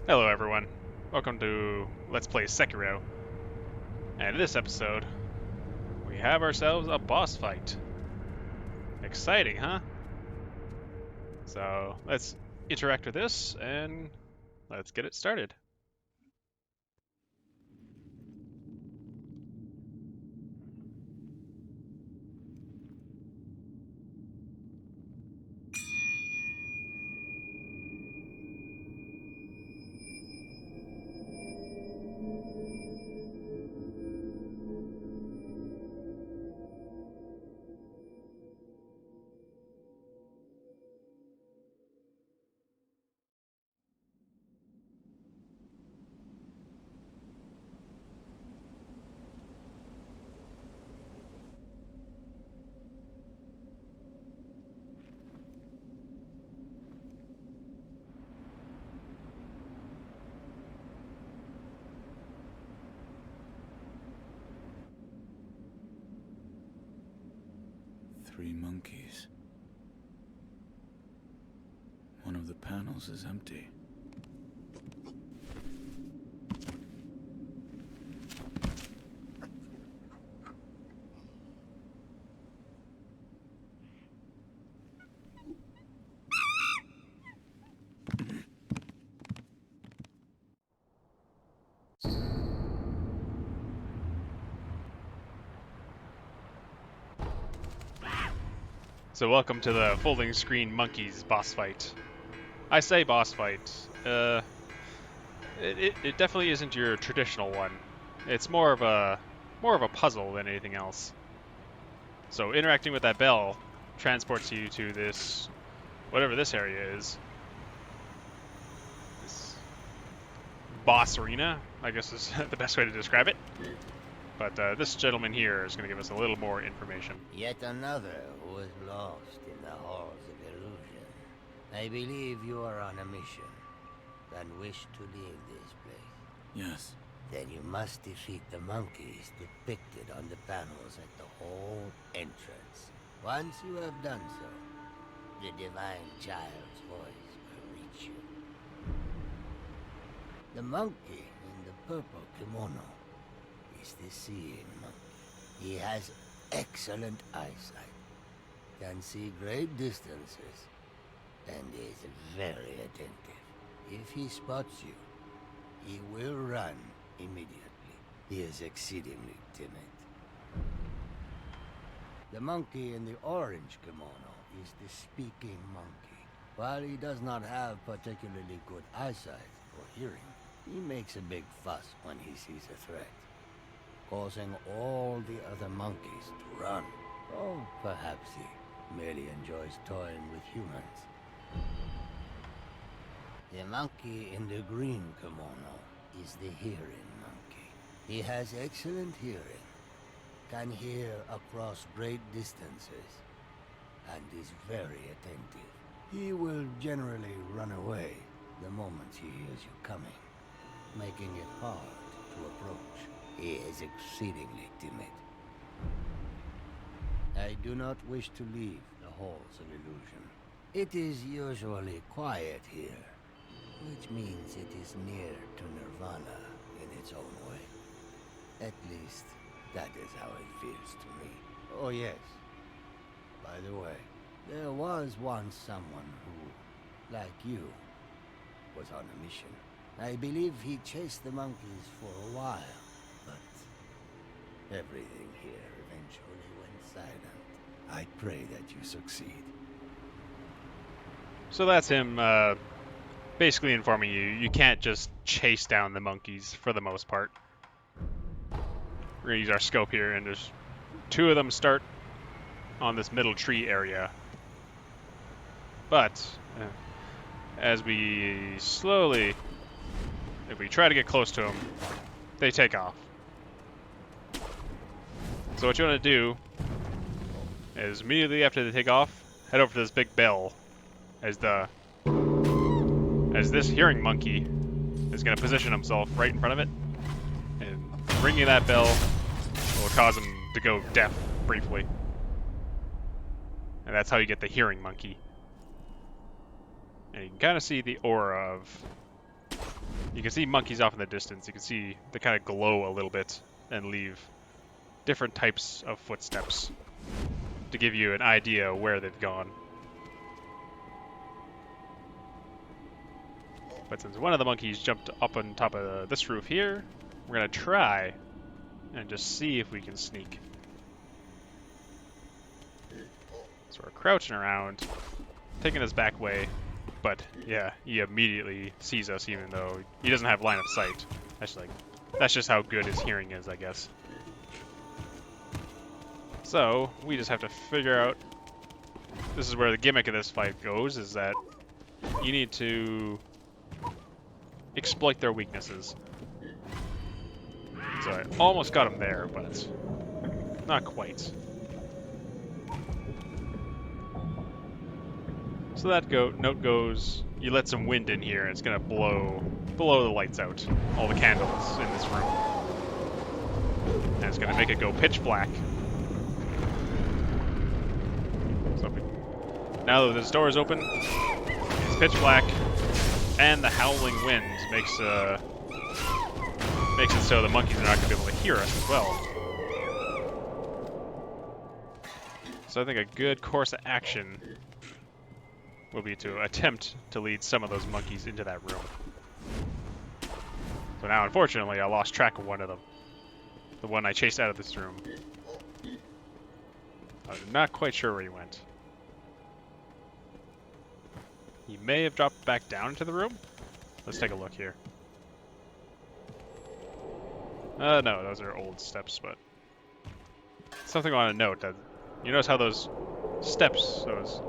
Hello everyone, welcome to Let's Play Sekiro, and in this episode, we have ourselves a boss fight. Exciting, huh? So, let's interact with this, and let's get it started. Three monkeys. One of the panels is empty. So welcome to the folding screen monkeys boss fight. I say boss fight, it definitely isn't your traditional one. It's more of a puzzle than anything else. So interacting with that bell transports you to this, whatever this area is. This boss arena, I guess is the best way to describe it. But this gentleman here is going to give us a little more information. Yet another who is lost in the halls of illusion. I believe you are on a mission and wish to leave this place. Yes. Then you must defeat the monkeys depicted on the panels at the hall entrance. Once you have done so, the divine child's voice will reach you. The monkey in the purple kimono is the seeing monkey. He has excellent eyesight, can see great distances, and is very attentive. If he spots you, he will run immediately. He is exceedingly timid. The monkey in the orange kimono is the speaking monkey. While he does not have particularly good eyesight or hearing, he makes a big fuss when he sees a threat, causing all the other monkeys to run. Or perhaps he merely enjoys toying with humans. The monkey in the green kimono is the hearing monkey. He has excellent hearing, can hear across great distances, and is very attentive. He will generally run away the moment he hears you coming, making it hard to approach. He is exceedingly timid. I do not wish to leave the halls of illusion. It is usually quiet here, which means it is near to nirvana in its own way. At least, that is how it feels to me. Oh yes. By the way, there was once someone who, like you, was on a mission. I believe he chased the monkeys for a while, but everything here eventually went silent. I pray that you succeed. So that's him basically informing you can't just chase down the monkeys for the most part. We're going to use our scope here, and there's two of them start on this middle tree area. But as we slowly, if we try to get close to them, they take off. So what you want to do is immediately after they take off, head over to this big bell as this hearing monkey is going to position himself right in front of it, and ringing that bell will cause him to go deaf briefly. And that's how you get the hearing monkey. And you can kind of see the aura of You can see monkeys off in the distance. You can see they kind of glow a little bit and leave different types of footsteps to give you an idea where they've gone. But since one of the monkeys jumped up on top of this roof here, we're going to try and just see if we can sneak. So we're crouching around, taking his back way, but yeah, he immediately sees us even though he doesn't have line of sight. That's just how good his hearing is, I guess. So we just have to figure out, this is where the gimmick of this fight goes, is that you need to exploit their weaknesses. So I almost got him there, but not quite. So that note goes, you let some wind in here, and it's gonna blow the lights out, all the candles in this room. And it's gonna make it go pitch black. So now that this door is open, it's pitch black, and the howling wind makes it so the monkeys are not gonna be able to hear us as well. So I think a good course of action will be to attempt to lead some of those monkeys into that room. So now, unfortunately, I lost track of one of them. The one I chased out of this room. I'm not quite sure where he went. He may have dropped back down into the room. Let's take a look here. No, those are old steps, but something I want to note, that you notice how those steps, those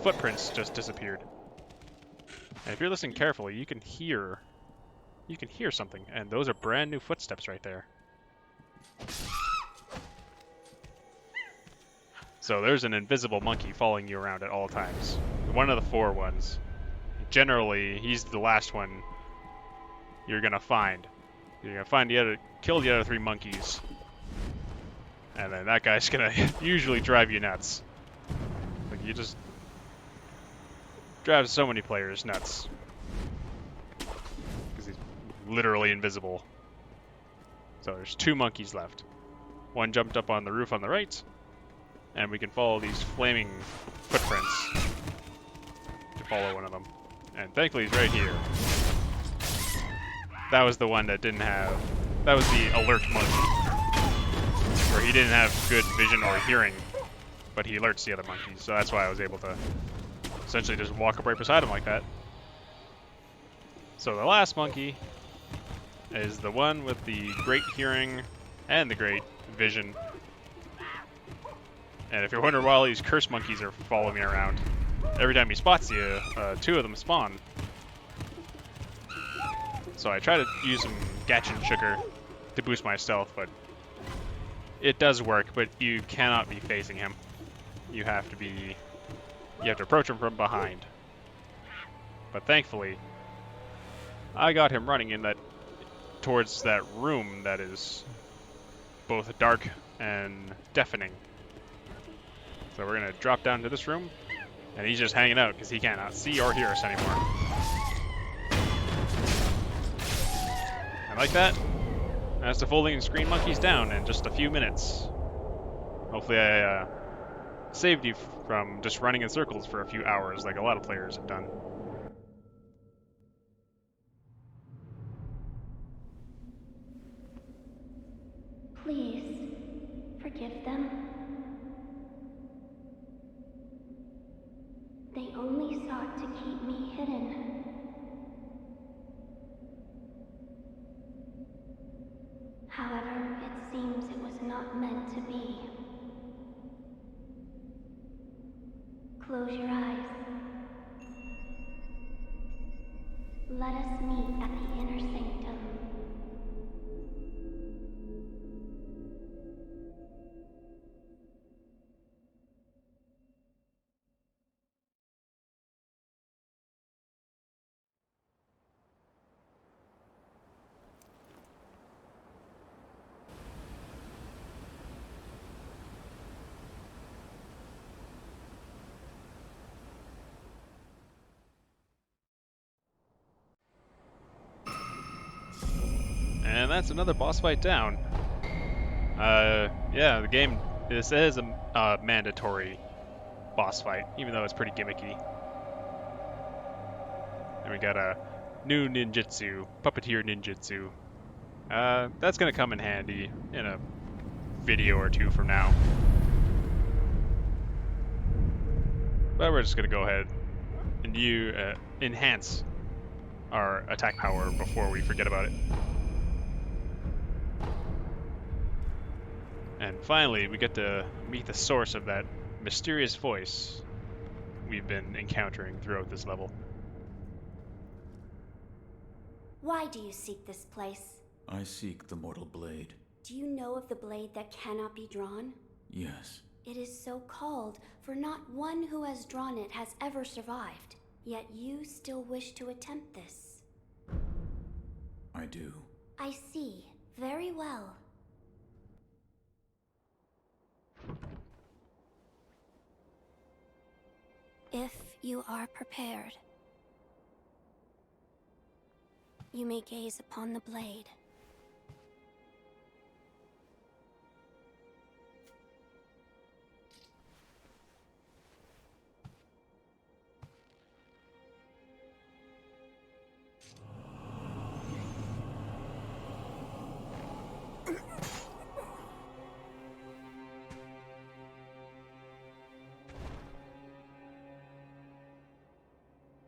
footprints just disappeared. And if you're listening carefully, you can hear something, and those are brand new footsteps right there. So there's an invisible monkey following you around at all times. One of the 4 ones. Generally, he's the last one you're gonna find. You're gonna find kill the other 3 monkeys, and then that guy's gonna usually drive you nuts. Like, you just drives so many players nuts because he's literally invisible. So there's 2 monkeys left. One jumped up on the roof on the right, and we can follow these flaming footprints to follow one of them. And thankfully he's right here. That was the one that didn't have... That was the alert monkey, where he didn't have good vision or hearing, but he alerts the other monkeys, so that's why I was able to essentially just walk up right beside him like that. So the last monkey is the one with the great hearing and the great vision. And if you're wondering why all these curse monkeys are following me around, every time he spots you, 2 of them spawn. So I try to use some Gatchin Sugar to boost my stealth, but it does work, but you cannot be facing him. You have to approach him from behind. But thankfully, I got him running towards that room that is both dark and deafening. So we're gonna drop down to this room, and he's just hanging out because he cannot see or hear us anymore. And like that, that's the folding screen monkeys down in just a few minutes. Hopefully I saved you from just running in circles for a few hours like a lot of players have done. Please, forgive them. They only sought to keep me hidden. However, it seems it was not meant to be. Close your eyes. Let us meet at the inner sanctum. And that's another boss fight down. Yeah, the game, this is a mandatory boss fight, even though it's pretty gimmicky. And we got a new ninjutsu, puppeteer ninjutsu. That's gonna come in handy in a video or two from now. But we're just gonna go ahead and enhance our attack power before we forget about it. And finally, we get to meet the source of that mysterious voice we've been encountering throughout this level. Why do you seek this place? I seek the mortal blade. Do you know of the blade that cannot be drawn? Yes. It is so called, for not one who has drawn it has ever survived. Yet you still wish to attempt this. I do. I see. Very well. If you are prepared, you may gaze upon the blade.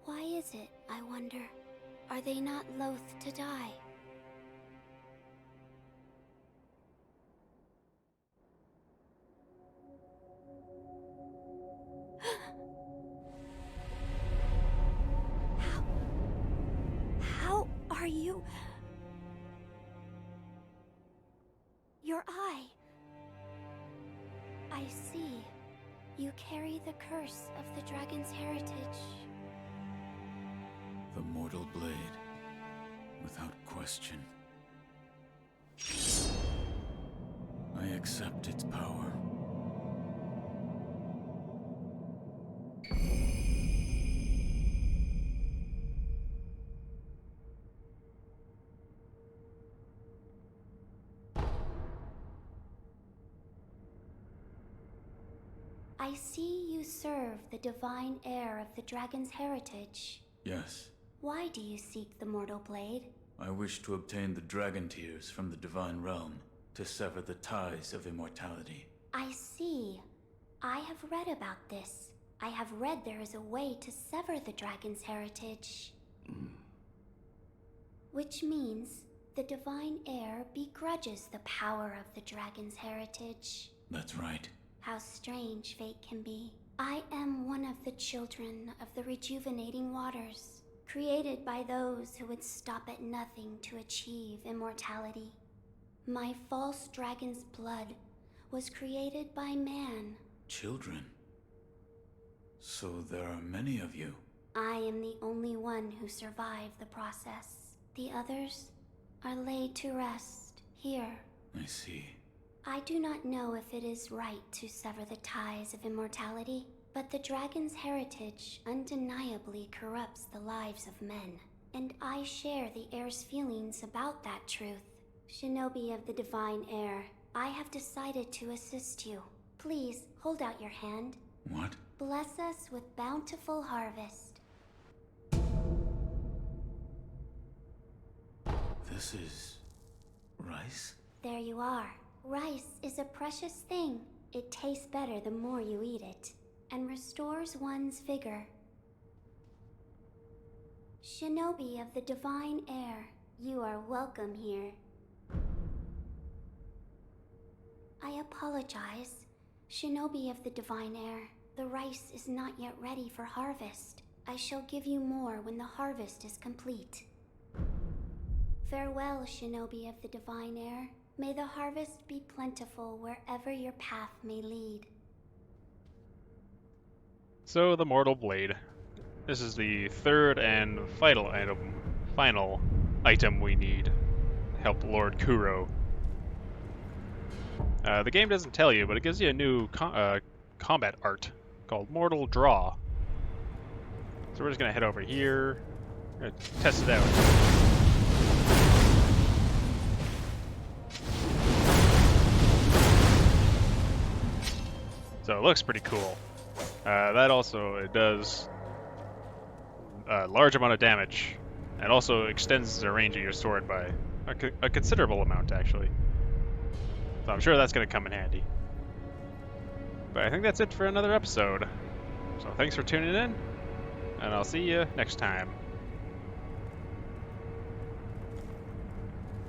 Why is it, I wonder? Are they not loath to die? How are you? Your eye. I see. You carry the curse of the dragon's heritage. The mortal blade. Without question. I accept its power. I see you serve the divine heir of the dragon's heritage. Yes. Why do you seek the mortal blade? I wish to obtain the dragon tears from the divine realm to sever the ties of immortality. I see. I have read about this. I have read there is a way to sever the dragon's heritage. Which means the divine heir begrudges the power of the dragon's heritage. That's right. How strange fate can be. I am one of the children of the rejuvenating waters, created by those who would stop at nothing to achieve immortality. My false dragon's blood was created by man. Children? So there are many of you. I am the only one who survived the process. The others are laid to rest here. I see. I do not know if it is right to sever the ties of immortality, but the dragon's heritage undeniably corrupts the lives of men, and I share the heir's feelings about that truth. Shinobi of the divine heir, I have decided to assist you. Please, hold out your hand. What? Bless us with bountiful harvest. This is... rice? There you are. Rice is a precious thing. It tastes better the more you eat it, and restores one's vigor. Shinobi of the divine heir, you are welcome here. I apologize. Shinobi of the divine heir, the rice is not yet ready for harvest. I shall give you more when the harvest is complete. Farewell, Shinobi of the divine heir. May the harvest be plentiful wherever your path may lead. So, the Mortal Blade. This is the third and final item we need to help Lord Kuro. The game doesn't tell you, but it gives you a new combat art called Mortal Draw. So we're just gonna head over here, test it out. So it looks pretty cool. That also, it does a large amount of damage, and also extends the range of your sword by a considerable amount, actually. So I'm sure that's going to come in handy. But I think that's it for another episode. So thanks for tuning in, and I'll see you next time.